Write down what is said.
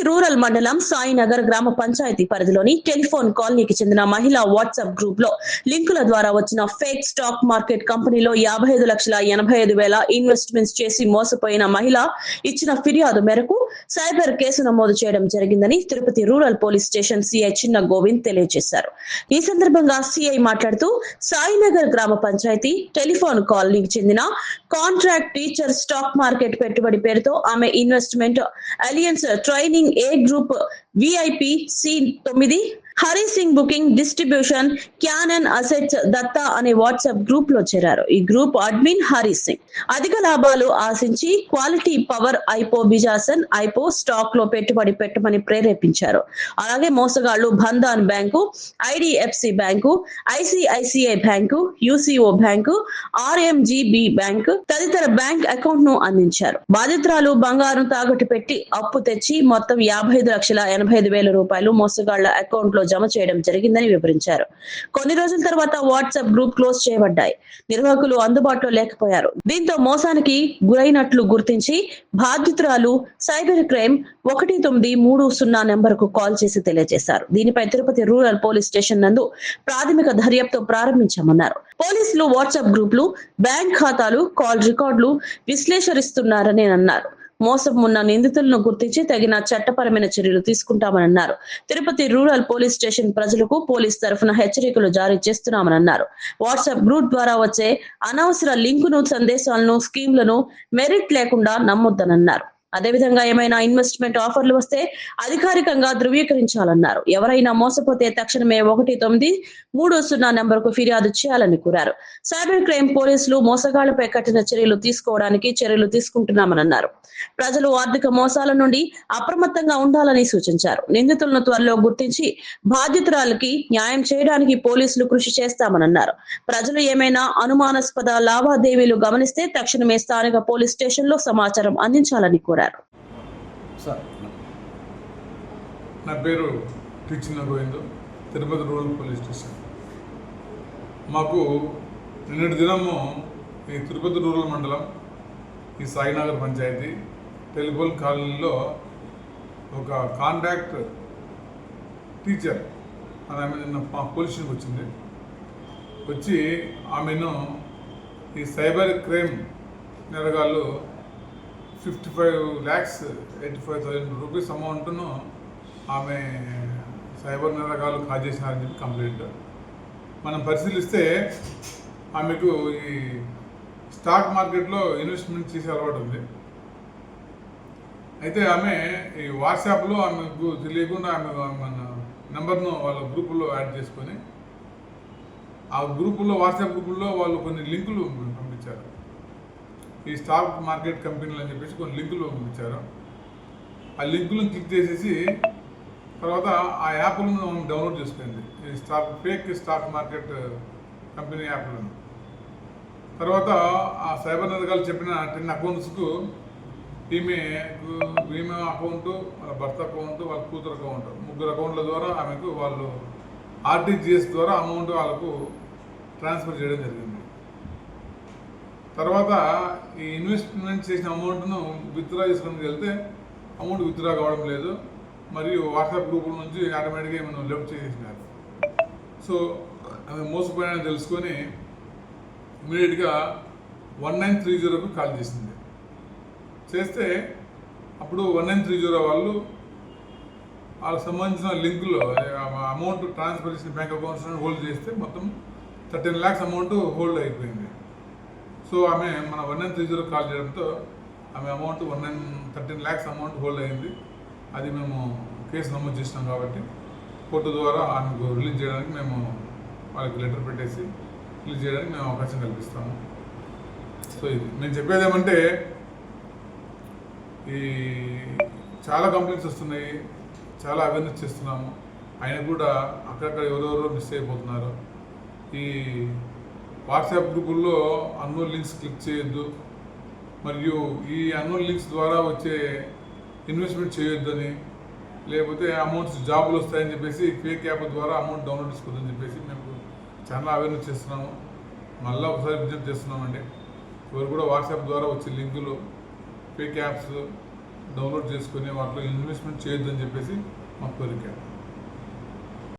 Rural మండలం సాయినగర్ గ్రామ పంచాయతీ పరిధిలోని టెలిఫోన్ కాలనీకి చెందిన మహిళా వాట్సాప్ గ్రూప్ లో లింకుల ద్వారా వచ్చిన ఫేక్ స్టాక్ మార్కెట్ కంపెనీలో 55,85,000 ఇన్వెస్ట్మెంట్స్ చేసి మోసపోయిన మహిళ ఇచ్చిన ఫిర్యాదు మేరకు సైబర్ కేసు నమోదు చేయడం జరిగిందని Tirupati rural police station CI చిన్న గోవింద్ తెలియజేశారు. ఈ సందర్భంగా సిఐ మాట్లాడుతూ సాయినగర్ గ్రామ పంచాయతీ టెలిఫోన్ కాలనీకి చెందిన కాంట్రాక్ట్ టీచర్ స్టాక్ మార్కెట్ పెట్టుబడి పేరుతో ఆమె investment alliance training A group VIP C9 Hari Singh booking distribution Canon assets Datta అనే వాట్సాప్ గ్రూప్ లో చేరారు. ఈ గ్రూప్ అడ్మిన్ హరి సింగ్ అధిక లాభాలు ఆశించి quality power IPO Bijasan IPO stock లో పెట్టుబడి పెట్టమని ప్రేరేపించారు. అలాగే మోసగాళ్లు Bandhan bank, IDFC bank, ICICI bank, UCO bank, RMGB bank తదితర బ్యాంక్ అకౌంట్ ను అందించారు. బాధితురాలు బంగారం తాకట్టు పెట్టి అప్పు తెచ్చి మొత్తం 55,85,000 రూపాయలు మోసగాళ్ల అకౌంట్ లో జమ చేయడం జరిగిందని వివరించారు. కొన్ని రోజుల తర్వాత వాట్సాప్ గ్రూప్ క్లోజ్ చేయబడ్డాయి. నిర్వాహకులు అందుబాటులో లేకపోయారు. దీంతో మోసానికి గురైనట్లు గుర్తించి బాధితురాలు సైబర్ క్రైమ్ 1930 నెంబర్ కు కాల్ చేసి తెలియజేశారు. దీనిపై తిరుపతి రూరల్ పోలీస్ స్టేషన్ నందు ప్రాథమిక దర్యాప్తు ప్రారంభించామన్నారు. పోలీసులు వాట్సాప్ గ్రూపులు, బ్యాంక్ ఖాతాలు, కాల్ రికార్డులు విశ్లేషిస్తున్నారని అన్నారు. మోసం ఉన్న నిందితులను గుర్తించి తగిన చట్టపరమైన చర్యలు తీసుకుంటామని అన్నారు. తిరుపతి రూరల్ పోలీస్ స్టేషన్ ప్రజలకు పోలీస్ తరఫున హెచ్చరికలు జారీ చేస్తున్నామని అన్నారు. వాట్సాప్ గ్రూప్ ద్వారా వచ్చే అనవసర లింకును, సందేశాలను, స్కీమ్లను మెరిట్ లేకుండా నమ్మొద్దనన్నారు. అదేవిధంగా ఏమైనా ఇన్వెస్ట్మెంట్ ఆఫర్లు వస్తే అధికారికంగా ధృవీకరించాలన్నారు. ఎవరైనా మోసపోతే తక్షణమే 1930 నెంబర్ కు ఫిర్యాదు చేయాలని కోరారు. సైబర్ క్రైమ్ పోలీసులు మోసగాళ్లపై కఠిన చర్యలు తీసుకోవడానికి చర్యలు తీసుకుంటున్నామని అన్నారు. ప్రజలు ఆర్థిక మోసాల నుండి అప్రమత్తంగా ఉండాలని సూచించారు. నిందితులను త్వరలో గుర్తించి బాధితురాలకి న్యాయం చేయడానికి పోలీసులు కృషి చేస్తామని అన్నారు. ప్రజలు ఏమైనా అనుమానాస్పద లావాదేవీలు గమనిస్తే తక్షణమే స్థానిక పోలీస్ స్టేషన్ లో సమాచారం అందించాలని కోరారు. నా పేరు చిన్న Govind, Tirupati rural police station. మాకు నిన్నటి దినము ఈ తిరుపతి రూరల్ మండలం ఈ సాయినగర్ పంచాయతీ టెలిఫోన్ కాలనీలో ఒక కాంట్రాక్ట్ టీచర్ అని ఆమె నిన్న మా పోలీస్ స్టేషన్కి వచ్చింది. వచ్చి ఆమెను ఈ సైబర్ క్రైమ్ నేరగాళ్ళు 55,85,000 రూపీస్ అమౌంట్ను ఆమె సైబర్ నేరగాళ్ళు కాజేసినారని చెప్పి కంప్లైంట్. మనం పరిశీలిస్తే ఆమెకు ఈ స్టాక్ మార్కెట్లో ఇన్వెస్ట్మెంట్ చేసే అలవాటు ఉంది. అయితే ఆమె ఈ వాట్సాప్లో ఆమెకు తెలియకుండా ఆమె మన నెంబర్ను వాళ్ళ గ్రూపుల్లో యాడ్ చేసుకొని ఆ గ్రూపుల్లో వాట్సాప్ గ్రూపుల్లో వాళ్ళు కొన్ని లింకులు పంపించారు. ఈ స్టాక్ మార్కెట్ కంపెనీలు అని చెప్పేసి కొన్ని లింకులు పంపించారు. ఆ లింకులను క్లిక్ చేసేసి తర్వాత ఆ యాప్లను డౌన్లోడ్ చేసుకుంది, ఈ ఫేక్ స్టాక్ మార్కెట్ కంపెనీ యాప్లను. తర్వాత ఆ సైబర్ నేరగాళ్ళు చెప్పిన 10 అకౌంట్స్కు ఈమె అకౌంటు, వాళ్ళ భర్త అకౌంటు, వాళ్ళ కూతురు అకౌంటు, 3 అకౌంట్ల ద్వారా ఆమెకు వాళ్ళు ఆర్టీజీఎస్ ద్వారా అమౌంట్ వాళ్ళకు ట్రాన్స్ఫర్ చేయడం జరిగింది. తర్వాత ఈ ఇన్వెస్ట్మెంట్ చేసిన అమౌంట్ను విత్డ్రా చేసుకోవడానికి వెళ్తే అమౌంట్ విత్డ్రా కావడం లేదు. మరియు వాట్సాప్ గ్రూపుల నుంచి ఆటోమేటిక్గా ఏమైనా లెఫ్ట్ చేసేసినారు. సో ఆమె మోసపోయానని తెలుసుకొని ఇమీడియట్గా 1930కు కాల్ చేసింది. చేస్తే అప్పుడు 1930 వాళ్ళకు సంబంధించిన లింకులో అమౌంట్ ట్రాన్స్ఫర్ చేసిన బ్యాంక్ అకౌంట్స్ హోల్డ్ చేస్తే మొత్తం 13 lakhs అమౌంట్ హోల్డ్ అయిపోయింది. సో ఆమె మన 1930 కాల్ చేయడంతో ఆమె అమౌంట్ 13 lakhs అమౌంట్ హోల్డ్ అయింది. అది మేము కేసు నమోదు చేసినాం కాబట్టి కోర్టు ద్వారా ఆమెకు రిలీజ్ చేయడానికి మేము వాళ్ళకి లెటర్ పెట్టేసి రిలీజ్ చేయడానికి మేము అవకాశం కల్పిస్తాము. సో ఇది నేను చెప్పేది ఏమంటే, ఈ చాలా కంప్లైంట్స్ వస్తున్నాయి, చాలా అవేర్నెస్ చేస్తున్నాము. ఆయన కూడా అక్కడక్కడ ఎవరెవరో మిస్ అయిపోతున్నారు. ఈ వాట్సాప్ గ్రూపుల్లో అన్నోన్ లింక్స్ క్లిక్ చేయొద్దు, మరియు ఈ అన్నోన్ లింక్స్ ద్వారా వచ్చే ఇన్వెస్ట్మెంట్ చేయొద్దని, లేకపోతే అమౌంట్స్ జాబులు వస్తాయని చెప్పేసి ఫేక్ యాప్ ద్వారా అమౌంట్ డౌన్లోడ్ చేసుకోవద్దని చెప్పేసి మేము చాలా అవేర్నెస్ చేస్తున్నాము. మళ్ళీ ఒకసారి విజ్ఞప్తి చేస్తున్నామండి, ఎవరు కూడా వాట్సాప్ ద్వారా వచ్చే లింకులు, ఫేక్ యాప్స్ డౌన్లోడ్ చేసుకుని వాటిలో ఇన్వెస్ట్మెంట్ చేయొద్దని చెప్పేసి మా కోరిక.